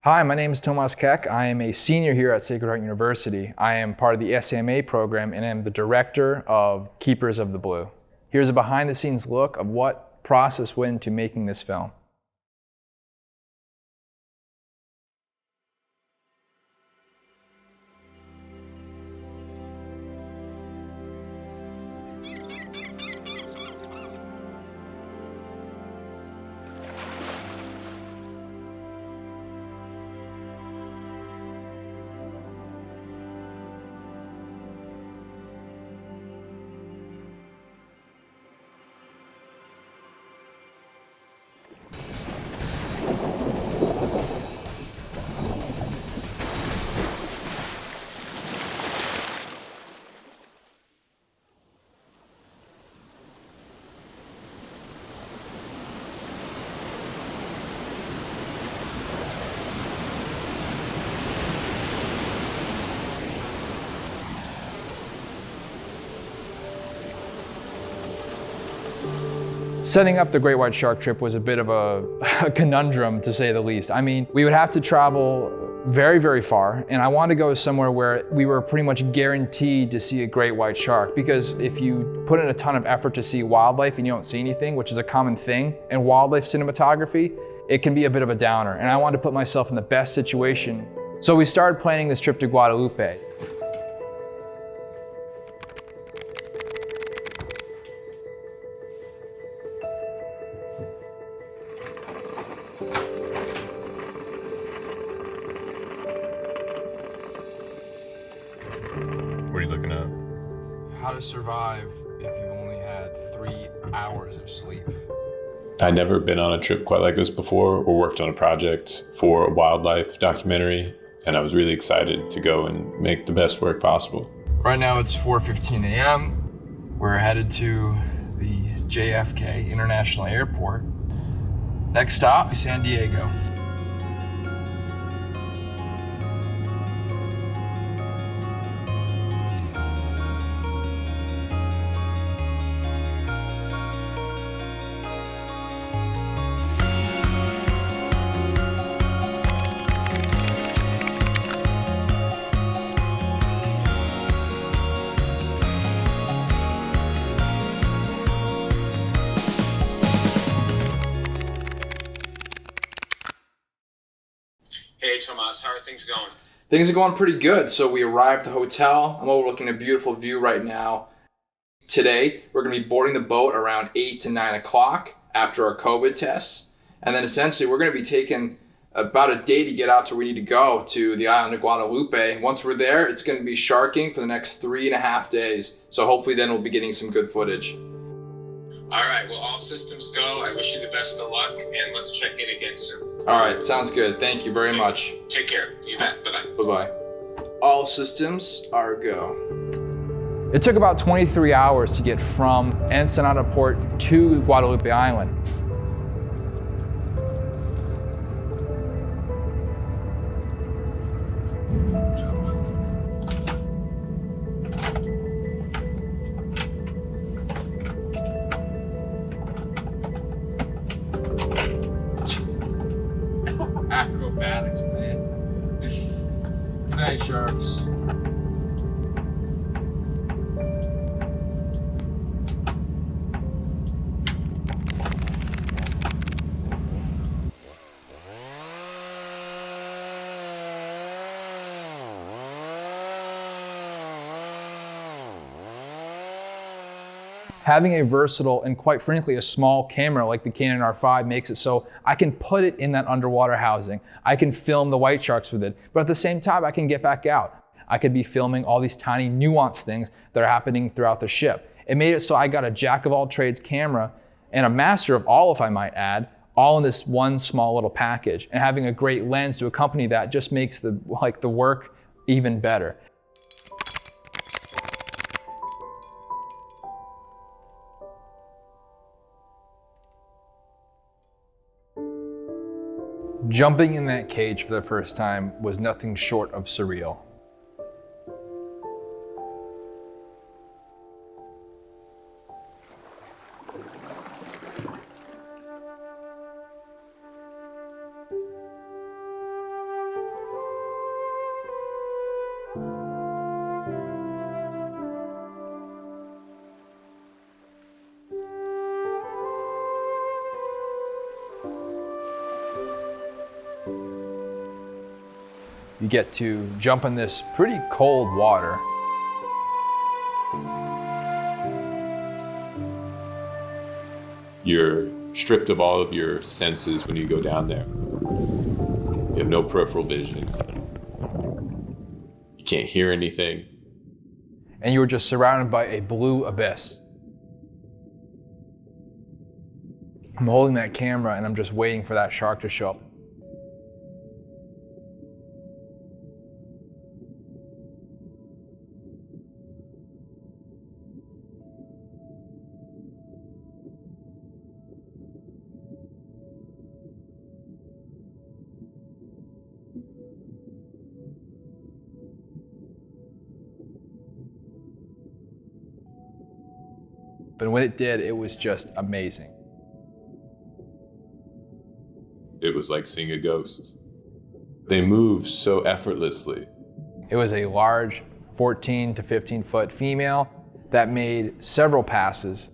Hi, my name is Tomas Koeck. I am a senior here at Sacred Heart University. I am part of the SCMA program and am the director of Keepers of the Blue. Here's a behind the scenes look of what process went into making this film. Setting up the Great White Shark trip was a bit of a conundrum, to say the least. I mean, we would have to travel very, very far, and I wanted to go somewhere where we were pretty much guaranteed to see a great white shark, because if you put in a ton of effort to see wildlife and you don't see anything, which is a common thing in wildlife cinematography, it can be a bit of a downer, and I wanted to put myself in the best situation. So we started planning this trip to Guadalupe. What are you looking at? How to survive if you've only had 3 hours of sleep. I'd never been on a trip quite like this before or worked on a project for a wildlife documentary, and I was really excited to go and make the best work possible. Right now it's 4:15 a.m. We're headed to the JFK International Airport. Next stop, San Diego. Hey Tomas, how are things going? Things are going pretty good. So we arrived at the hotel. I'm overlooking a beautiful view right now. Today, we're going to be boarding the boat around 8 to 9 o'clock after our COVID tests. And then essentially, we're going to be taking about a day to get out to where we need to go to the island of Guadalupe. Once we're there, it's going to be sharking for the next 3.5 days. So hopefully then we'll be getting some good footage. All right, well, all systems go. I wish you the best of luck, and let's check in again soon. All right, sounds good. Thank you very much. Take care. You bet. Bye-bye. Bye-bye. All systems are go. It took about 23 hours to get from Ensenada Port to Guadalupe Island. Acrobatics, man. Good night, sharks. Having a versatile and quite frankly a small camera like the Canon R5 makes it so I can put it in that underwater housing. I can film the white sharks with it, but at the same time I can get back out. I could be filming all these tiny nuanced things that are happening throughout the ship. It made it so I got a jack of all trades camera and a master of all, if I might add, all in this one small little package. And having a great lens to accompany that just makes the work even better. Jumping in that cage for the first time was nothing short of surreal. You get to jump in this pretty cold water. You're stripped of all of your senses when you go down there. You have no peripheral vision. You can't hear anything. And you were just surrounded by a blue abyss. I'm holding that camera and I'm just waiting for that shark to show up. But when it did, it was just amazing. It was like seeing a ghost. They move so effortlessly. It was a large 14 to 15 foot female that made several passes.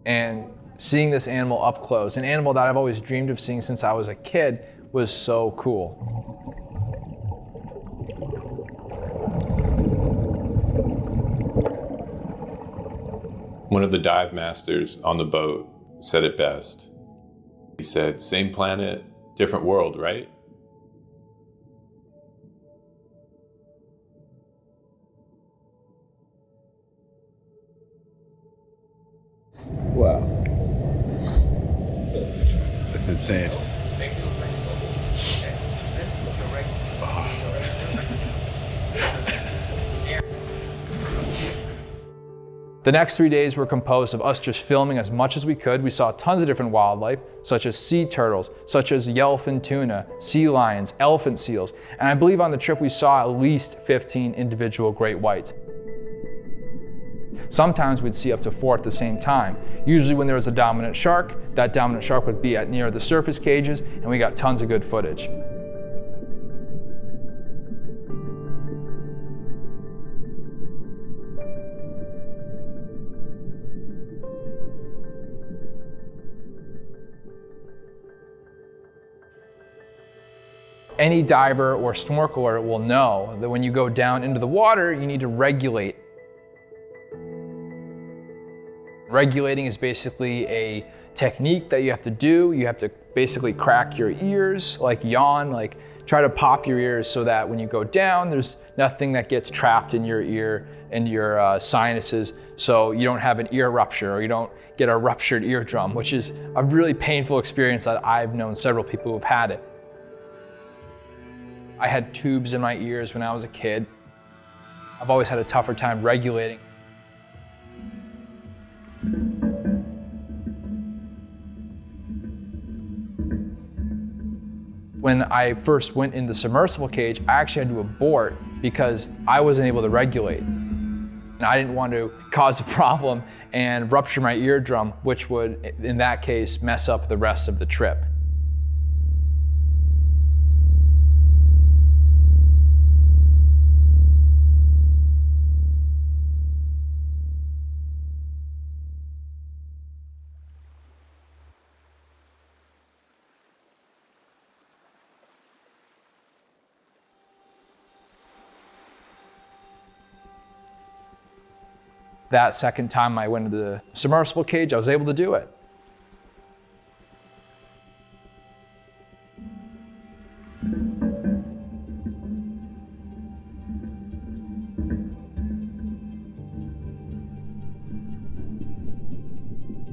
And seeing this animal up close, an animal that I've always dreamed of seeing since I was a kid, was so cool. One of the dive masters on the boat said it best. He said, "Same planet, different world, right?" Wow. That's insane. The next 3 days were composed of us just filming as much as we could. We saw tons of different wildlife, such as sea turtles, such as yellowfin tuna, sea lions, elephant seals, and I believe on the trip we saw at least 15 individual great whites. Sometimes we'd see up to 4 at the same time. Usually when there was a dominant shark, that dominant shark would be at near the surface cages, and we got tons of good footage. Any diver or snorkeler will know that when you go down into the water, you need to regulate. Regulating is basically a technique that you have to do. You have to basically crack your ears, like yawn, like try to pop your ears so that when you go down, there's nothing that gets trapped in your ear and your sinuses, so you don't have an ear rupture or you don't get a ruptured eardrum, which is a really painful experience that I've known several people who've had it. I had tubes in my ears when I was a kid. I've always had a tougher time regulating. When I first went in the submersible cage, I actually had to abort because I wasn't able to regulate. And I didn't want to cause a problem and rupture my eardrum, which would, in that case, mess up the rest of the trip. That second time I went into the submersible cage, I was able to do it.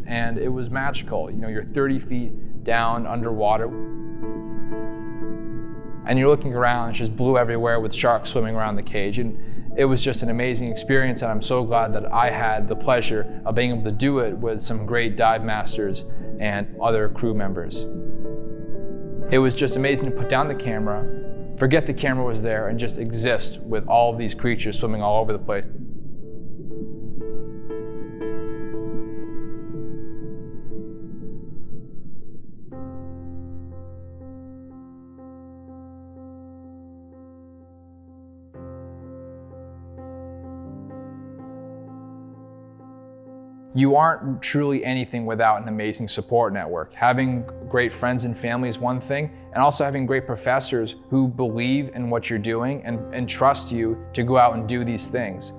And it was magical. You know, you're 30 feet down underwater. And you're looking around, it's just blue everywhere with sharks swimming around the cage. And it was just an amazing experience, and I'm so glad that I had the pleasure of being able to do it with some great dive masters and other crew members. It was just amazing to put down the camera, forget the camera was there, and just exist with all of these creatures swimming all over the place. You aren't truly anything without an amazing support network. Having great friends and family is one thing, and also having great professors who believe in what you're doing and trust you to go out and do these things.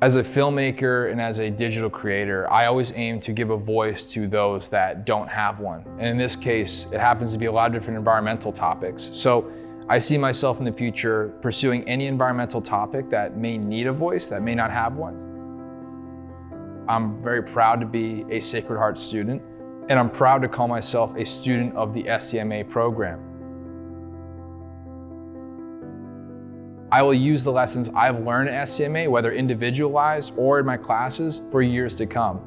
As a filmmaker and as a digital creator, I always aim to give a voice to those that don't have one. And in this case, it happens to be a lot of different environmental topics. So I see myself in the future pursuing any environmental topic that may need a voice, that may not have one. I'm very proud to be a Sacred Heart student, and I'm proud to call myself a student of the SCMA program. I will use the lessons I've learned at SCMA, whether individualized or in my classes, for years to come.